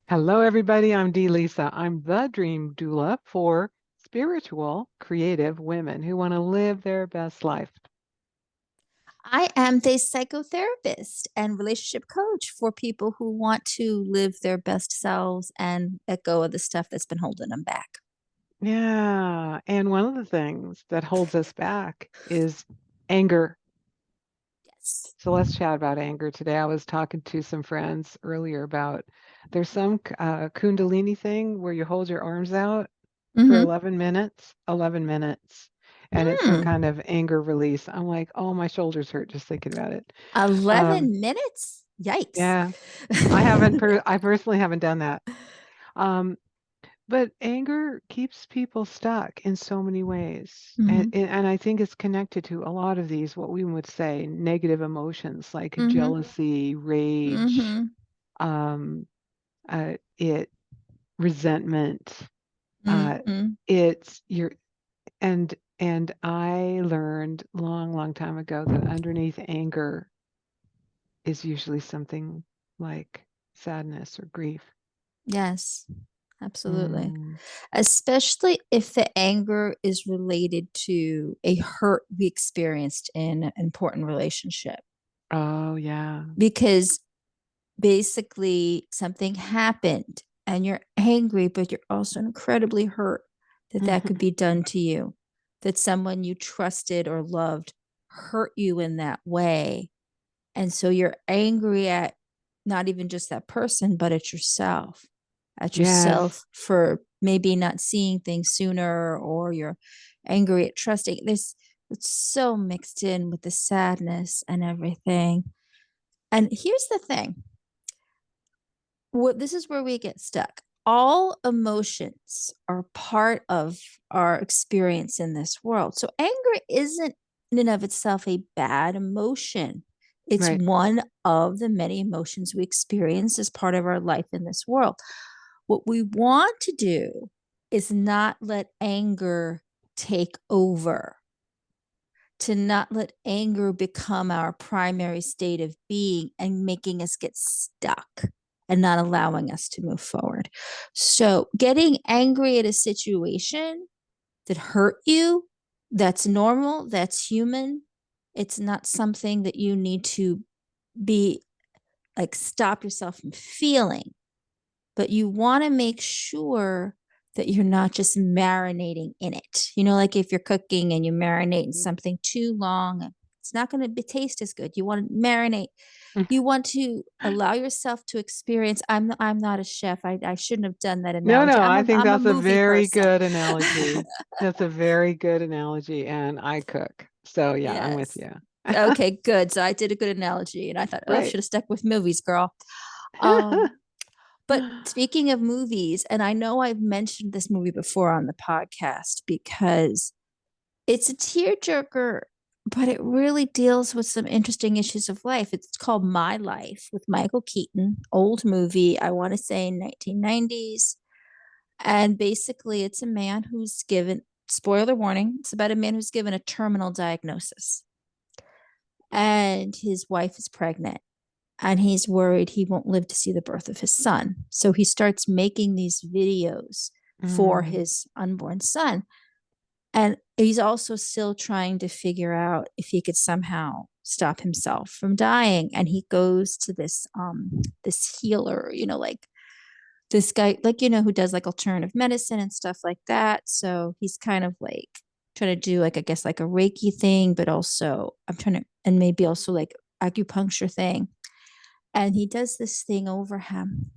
Hello, everybody. I'm Dee Lisa. I'm the dream doula for spiritual, creative women who want to live their best life. I am the psychotherapist and relationship coach for people who want to live their best selves and let go of the stuff that's been holding them back. Yeah. And one of the things that holds us back is anger. Yes. So let's chat about anger today. I was talking to some friends earlier about there's some Kundalini thing where you hold your arms out for Mm-hmm. 11 minutes, 11 minutes, and it's some Hmm. kind of anger release. I'm like, oh, my shoulders hurt just thinking about it. Um, 11 minutes? Yikes. yeah. I personally haven't done that. Um, but anger keeps people stuck in so many ways. Mm-hmm. And I think it's connected to a lot of these, what we would say, negative emotions like Mm-hmm. jealousy, rage, Mm-hmm. um, it resentment. Mm-hmm. It's your and I learned long, long time ago that underneath anger is usually something like sadness or grief. Yes, absolutely. Mm. Especially if the anger is related to a hurt we experienced in an important relationship. Oh, yeah. Because basically something happened and you're angry, but you're also incredibly hurt that that could be done to you, that someone you trusted or loved hurt you in that way. And so you're angry at not even just that person, but at Yes. yourself for maybe not seeing things sooner, or you're angry at trusting. This it's so mixed in with the sadness and everything. And here's the thing, what this is where we get stuck. All emotions are part of our experience in this world. So anger isn't in and of itself a bad emotion. It's Right. one of the many emotions we experience as part of our life in this world. What we want to do is not let anger take over, to not let anger become our primary state of being and making us get stuck and not allowing us to move forward. So, getting angry at a situation that hurt you, that's normal, that's human. It's not something that you need to be like stop yourself from feeling, but you want to make sure that you're not just marinating in it. You know, like if you're cooking and you marinate in something too long, it's not going to be taste as good. You want to marinate. You want to allow yourself to experience. I'm not a chef. I shouldn't have done that No, analogy. no, I think I'm a that's a movie very person. good analogy. That's a very good analogy, and I cook. So yeah, I'm with Yes. you. Okay, good. So I did a good analogy, and I thought, oh, Right. should have stuck with movies, girl. Um, But speaking of movies, and I know I've mentioned this movie before on the podcast because it's a tearjerker, but it really deals with some interesting issues of life. It's called My Life with Michael Keaton, old movie, I want to say 1990s. And basically, it's a man who's given, spoiler warning, it's about a man who's given a terminal diagnosis. And his wife is pregnant and he's worried he won't live to see the birth of his son. So he starts making these videos for Mm. his unborn son. And he's also still trying to figure out if he could somehow stop himself from dying. And he goes to this healer, like this guy, like, who does like alternative medicine and stuff like that. So he's kind of like trying to do like, I guess, like a Reiki thing, but also and maybe also like acupuncture thing. And he does this thing over him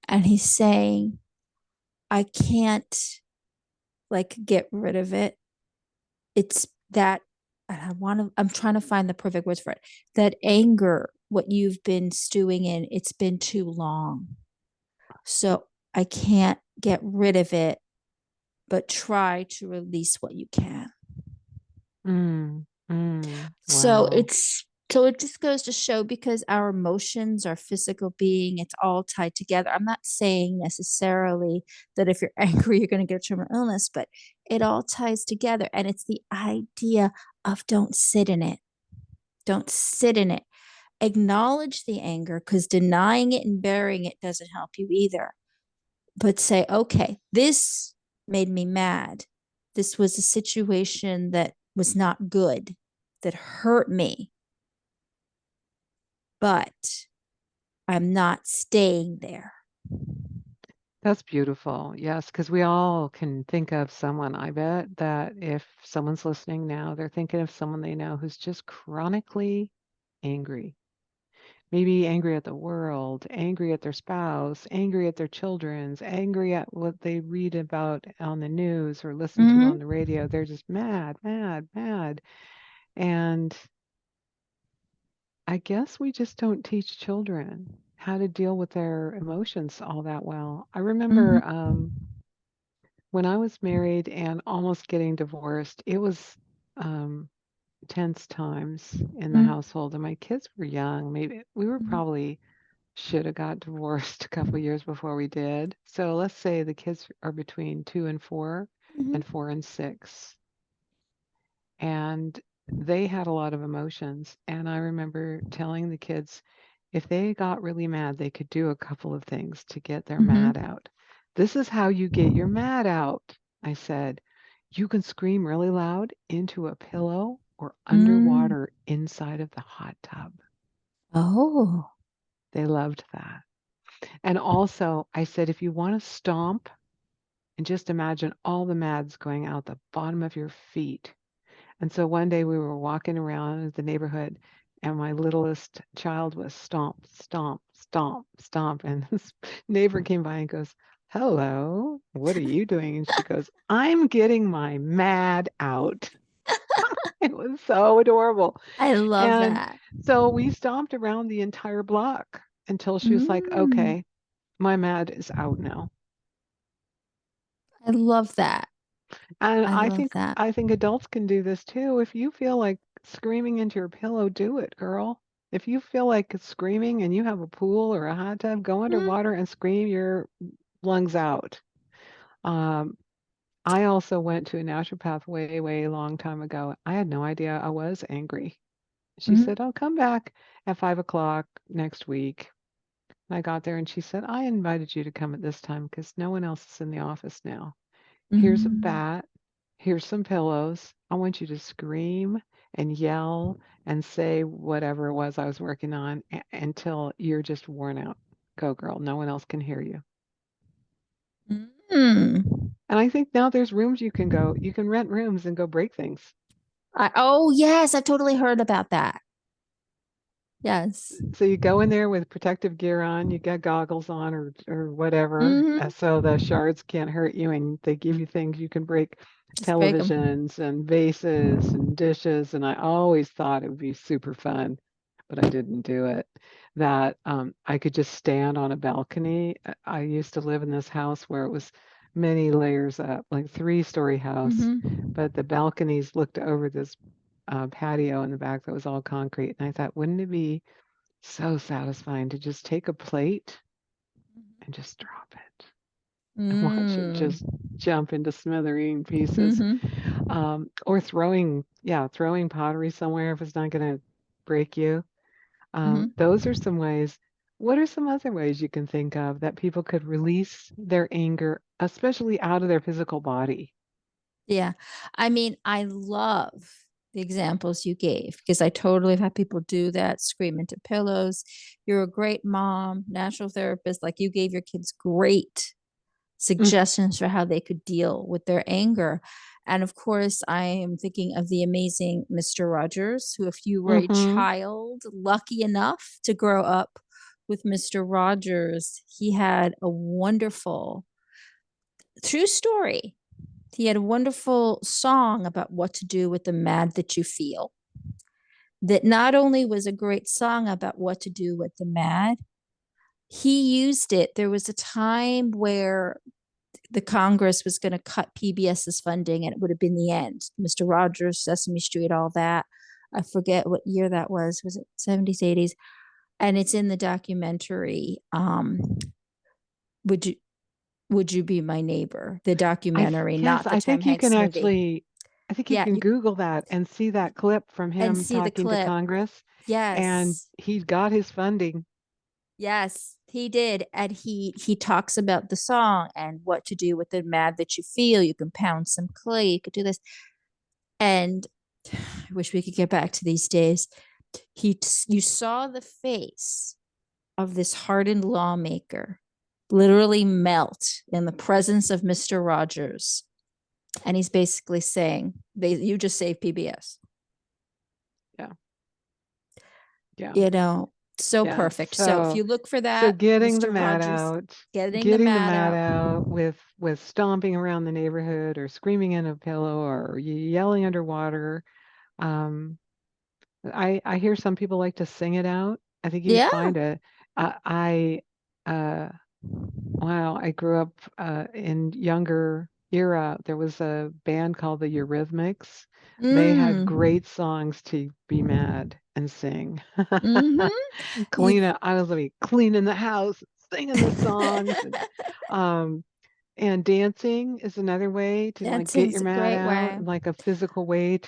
and he's saying, I can't like get rid of it. It's that, and I'm trying to find the perfect words for it. That anger, what you've been stewing in, it's been too long. So I can't get rid of it, but try to release what you can. Mm. Mm. So Wow. it just goes to show, because our emotions, our physical being, it's all tied together. I'm not saying necessarily that if you're angry, you're going to get a terminal illness, but it all ties together. And it's the idea of don't sit in it. Don't sit in it. acknowledge the anger, because denying it and burying it doesn't help you either. But say, okay, this made me mad. This was a situation that was not good, that hurt me, but I'm not staying there. That's beautiful. Yes, because we all can think of someone, I bet, that if someone's listening now, they're thinking of someone they know who's just chronically angry. Maybe angry at the world, angry at their spouse, angry at their children's, angry at what they read about on the news or listen to Mm-hmm. on the radio. They're just mad, mad, mad. And I guess we just don't teach children how to deal with their emotions all that well. I Mm-hmm. remember when I was married and almost getting divorced, it was um, tense times in the household, and my kids were young. Maybe we were Mm-hmm. probably should have got divorced a couple of years before we did. So let's say the kids are between 2 Mm-hmm. and 4 and 6. And they had a lot of emotions. And I remember telling the kids if they got really mad, they could do a couple of things to get their Mm-hmm. mad out. This is how you get your mad out. I said, you can scream really loud into a pillow or Mm. underwater inside of the hot tub. Oh. They loved that. And also, I said, if you want to stomp and just imagine all the mads going out the bottom of your feet. And so one day we were walking around the neighborhood, and my littlest child was stomp, stomp, stomp, stomp. And this neighbor came by and goes, "Hello, what are you doing?" And she goes, "I'm getting my mad out." It was so adorable. I love And that. so we stomped around the entire block until she was like, Mm. "Okay, my mad is out now." I love that. And I love that. I think adults can do this too. If you feel like screaming into your pillow, do it, girl. If you feel like screaming and you have a pool or a hot tub, go Mm. underwater and scream your lungs out. Um, I also went to a naturopath way, way long time ago. I had no idea I was angry. She Mm-hmm. said, "Oh, come back at 5 o'clock next week." And I got there and she said, "I invited you to come at this time because no one else is in the office now. Here's a Mm. bat. Here's some pillows. I want you to scream and yell and say whatever it was I was working on until you're just worn out. Go, girl. No one else can hear you." Mm. And I think now there's rooms you can go. You can rent rooms and go break things. Oh yes, I totally heard about that. Yes. So you go in there with protective gear on, you got goggles on or whatever, Mm-hmm. so the shards can't hurt you, and they give you things you can break Just break them. televisions and vases and dishes. And I always thought it would be super fun, but I didn't do it. That I could just stand on a balcony. I used to live in this house where it was many layers up, like 3-story house, Mm-hmm. but the balconies looked over this patio in the back that was all concrete. And I thought, wouldn't it be so satisfying to just take a plate and just drop it and watch it Mm. just jump into smithereen pieces. Mm-hmm. Or throwing pottery somewhere if it's not going to break you. Mm-hmm. Those are some ways. What are some other ways you can think of that people could release their anger, especially out of their physical body? Yeah. I mean, I love the examples you gave because I totally have had people do that, scream into pillows. You're a great mom, natural therapist. Like you gave your kids great Mm, suggestions for how they could deal with their anger. And of course, I am thinking of the amazing Mr. Rogers, who, if you were a mm-hmm. child lucky enough to grow up with Mr. Rogers, he had a wonderful true story. He had a wonderful song about what to do with the mad that you feel. That not only was a great song about what to do with the mad, he used it. There was a time where the Congress was going to cut PBS's funding, and it would have been the end. Mr. Rogers, Sesame Street, all that. I forget what year that was. Was it 70s, 80s? And it's in the documentary. Would you would you be my neighbor? The documentary, Yes, not the I Tom think you can Hanks movie. actually I think you Yeah, can you Google that and see that clip from and him see the talking to clip. Congress, and Yes. he got his funding. Yes, he did. And he talks about the song and what to do with the mad that you feel. You can pound some clay, you could do this. And I wish we could get back to these days. You saw the face of this hardened lawmaker literally melt in the presence of Mr. Rogers. And he's basically saying, you just saved PBS. Yeah. Yeah. You know, so Yeah. perfect. So if So you look for so that, getting the Mr. mat Rogers out, getting the getting the mat mat out. out with stomping around the neighborhood or screaming in a pillow or yelling underwater. Um, I hear some people like to sing it out. I think you'd Yeah. find it. I wow, I grew up in younger era. There was a band called the Eurythmics. They had Mm. great songs to be mad and sing. Mm-hmm. You Clean up. I was like cleaning the house, singing the songs, um, and dancing is another way to like get your dancing's a mat great out, way. like a physical way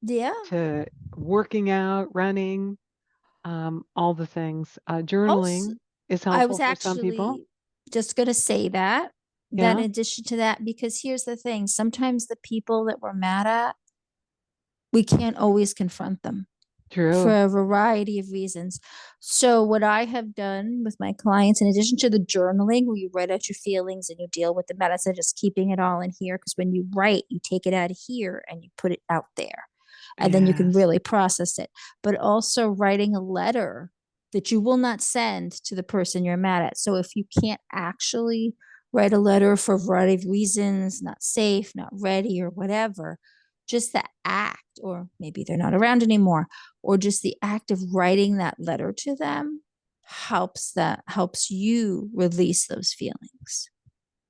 Yeah. to working out, running, all the things. Also, Journaling is I helpful was for some people. actually just going to say that Yeah, in addition to that, because here's the thing, sometimes the people that we're mad at, we can't always confront them true. for a variety of reasons. So, what I have done with my clients, in addition to the journaling, where you write out your feelings and you deal with them, instead of just keeping it all in here, because when you write, you take it out of here and you put it out there, and then you can Yes. really process it. But also writing a letter that you will not send to the person you're mad at. So, if you can't actually write a letter for a variety of reasons, not safe, not ready, or whatever, just the act, or maybe they're not around anymore, or just the act of writing that letter to them helps you release those feelings.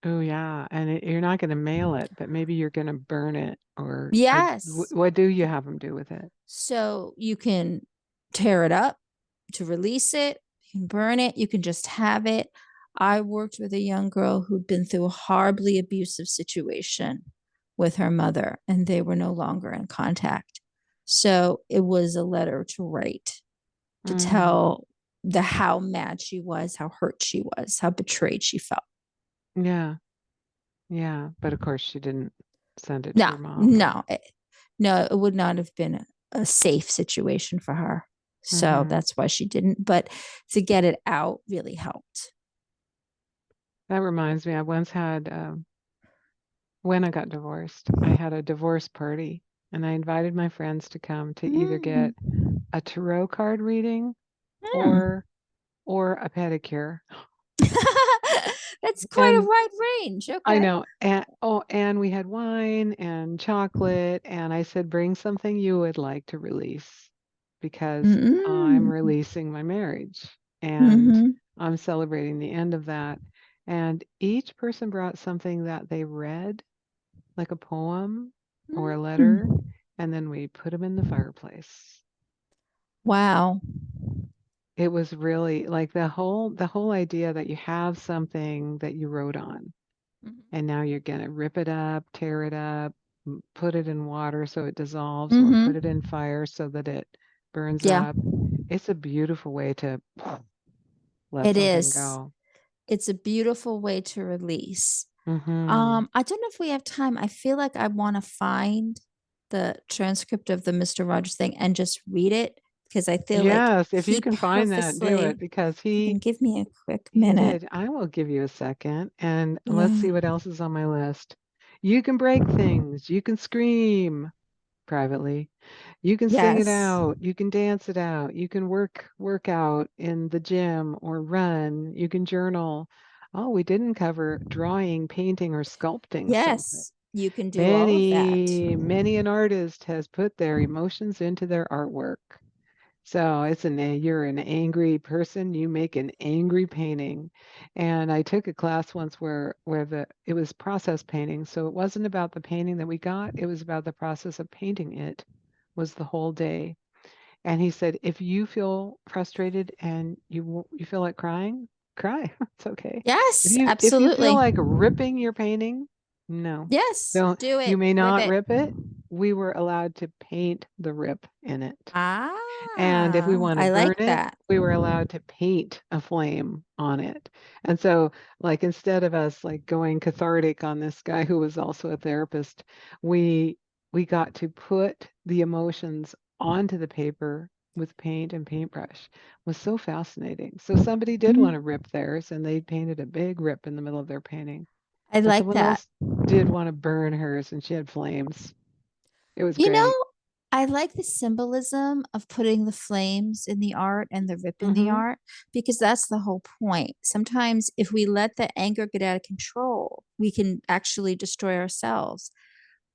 Oh, yeah. And you're not going to mail it, but maybe you're going to burn it, or Yes. what do you have them do with it? So you can tear it up to release it, you can burn it, you can just have it. I worked with a young girl who'd been through a horribly abusive situation with her mother, and they were no longer in contact. So it was a letter to write, to Mm, tell the how mad she was, how hurt she was, how betrayed she felt. yeah. Yeah. But of course, she didn't send it to No, your mom, or, no, no, it would not have been a safe situation for her. So hmm. that's why she didn't. But to get it out really helped. That reminds me, I once had, when I got divorced, I had a divorce party, and I invited my friends to come to either Mm. get a tarot card reading Mm. or a pedicure. That's quite a And wide range. I Okay. know, and we had wine and chocolate, and I said, bring something you would like to release because I'm Mm. releasing my marriage and Mm-hmm. I'm celebrating the end of that. And each person brought something that they read, like a poem or a letter, Mm. and then we put them in the fireplace. Wow. It was really like the whole idea that you have something that you wrote on, and now you're going to rip it up, tear it up, put it in water so it dissolves, or put it Mm-hmm. in fire so that it burns Yeah, up. It's a beautiful way to let it something is. go. It's a beautiful way to release. Hmm. I don't know if we have time. I feel like I want to find the transcript of the Mr. Rogers thing and just read it, because I feel like Yes, if you he can find that, do it purposely, because if you he can give me a quick he minute. did. I will give you a second and let's Yeah. see what else is on my list. You can break things. You can scream privately. You can sing it Yes. out. You can dance it out. You can work out in the gym or run. You can journal. Oh, we didn't cover drawing, painting, or sculpting something. Yes. You can do all of that. Many an artist has put their emotions into their artwork. So you're an angry person, you make an angry painting. And I took a class once where it was process painting. So it wasn't about the painting that we got, it was about the process of painting it was the whole day. And he said, if you feel frustrated and you feel like crying, cry. It's okay. If Yes, you feel absolutely. like ripping your painting, no. Yes, Don't do you it. may Rip not it. rip it. we were allowed to paint the rip in it. And if we Ah, want to I burn like it, that. we were allowed to paint a flame on it. And so, like, instead of us like going cathartic on this guy who was also a therapist, we we got to put the emotions onto the paper with paint and paintbrush. It was so fascinating. So somebody did want to Mm, rip theirs, and they painted a big rip in the middle of their painting. I And like someone that. else did want to burn hers, and she had flames. It was You know, great. I like the symbolism of putting the flames in the art and the rip in the Mm-hmm. art because that's the whole point. Sometimes, if we let the anger get out of control, we can actually destroy ourselves.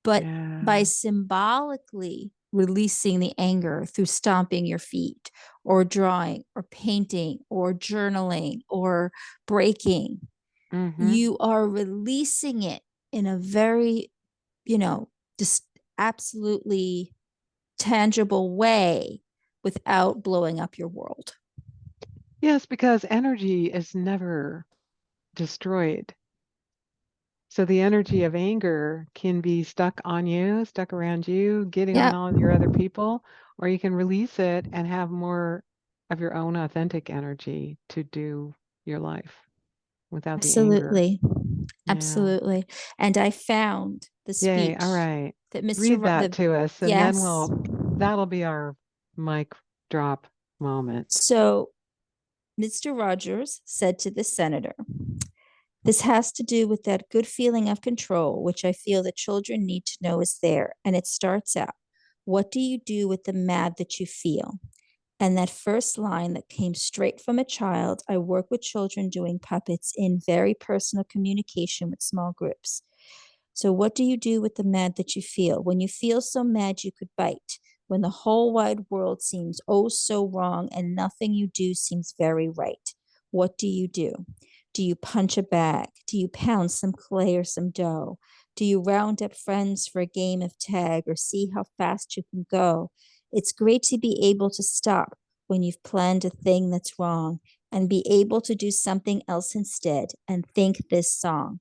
But by Yeah. symbolically releasing the anger through stomping your feet or drawing or painting or journaling or breaking, Mm-hmm. you are releasing it in a very, you know, just absolutely tangible way without blowing up your world. Yes, because energy is never destroyed. So the energy of anger can be stuck on you, stuck around you, getting on Yeah, all of your other people, or you can release it and have more of your own authentic energy to do your life without the anger. absolutely. Yeah. Absolutely. And I found the Yay. All speech right. that Mr. Read that The to us, and then yes. that'll be our mic drop moment. So Mr. Rogers said to the senator, this has to do with that good feeling of control, which I feel that children need to know is there. And it starts out, what do you do with the mad that you feel? And that first line that came straight from a child, I work with children doing puppets in very personal communication with small groups. So, what do you do with the mad that you feel? When you feel so mad you could bite, when the whole wide world seems oh so wrong and nothing you do seems very right, what do you do? Do you punch a bag? Do you pound some clay or some dough? Do you round up friends for a game of tag or see how fast you can go? It's great to be able to stop when you've planned a thing that's wrong and be able to do something else instead and think this song.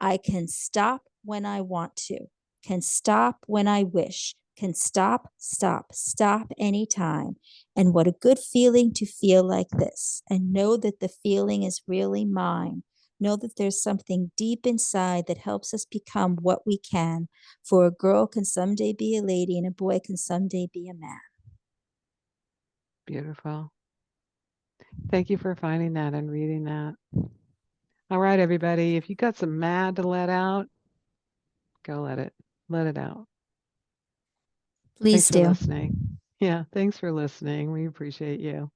I can stop when I want to, can stop when I wish, can stop, stop, stop anytime. And what a good feeling to feel like this and know that the feeling is really mine. Know that there's something deep inside that helps us become what we can. For a girl can someday be a lady and a boy can someday be a man. Beautiful. Thank you for finding that and reading that. All right, everybody. If you got some mad to let out, go let it. Let it out. Thanks Please for do. listening. Yeah, thanks for listening. We appreciate you.